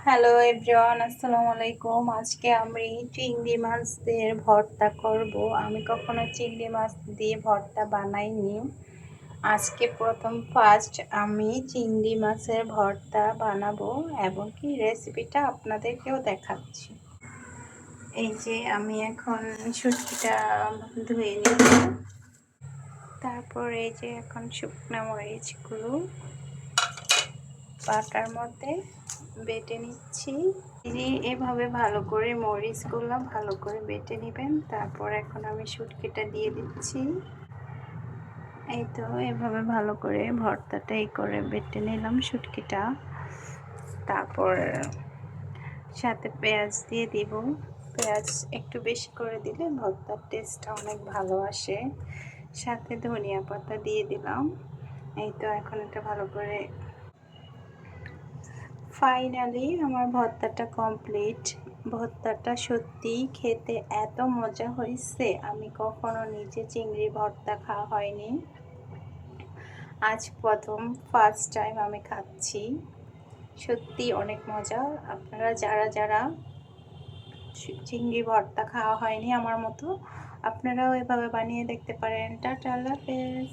Hello everyone, আসসালামু আলাইকুম। আজকে আমি চিংড়ি মাছ দিয়ে ভর্তা করব। আমি কখনো চিংড়ি মাছ দিয়ে ভর্তা বানাইনি। আজকে ফার্স্ট আমি চিংড়ি মাছের ভর্তা বানাবো এবং কি রেসিপিটা আপনাদেরকেও দেখাচ্ছি। এই যে আমি এখন শুটকিটা ধুয়ে নিব। তারপর এই যে এখন শুকনো মরিচগুলো পাটার মধ্যে বেটে নিচ্ছি। এভাবে ভালো করে মরিচগুলো ভালো করে বেটে নেবেন। তারপর এখন আমি শুটকিটা দিয়ে দিচ্ছি। এই তো এভাবে ভালো করে ভর্তাটা করে বেটে নিলাম শুটকিটা। তারপর সাথে পেঁয়াজ দিয়ে দিব। পেঁয়াজ একটু বেশি করে দিলে ভর্তার টেস্টটা অনেক ভালো আসে। সাথে ধনিয়া পাতা দিয়ে দিলাম। এই তো এখন এটা ভালো করে ফাইনালি আমার ভর্তাটা কমপ্লিট। ভর্তাটা সত্যিই খেতে এত মজা হয়েছে, আমি কখনো নিজে চিংড়ি ভর্তা খাওয়া হয়নি, আজ ফার্স্ট টাইম আমি খাচ্ছি। সত্যি অনেক মজা। আপনারা যারা যারা চিংড়ি ভর্তা খাওয়া হয়নি আমার মতো, আপনারাও এভাবে বানিয়ে দেখতে পারেন। টাটা, আল্লাহ হাফেজ।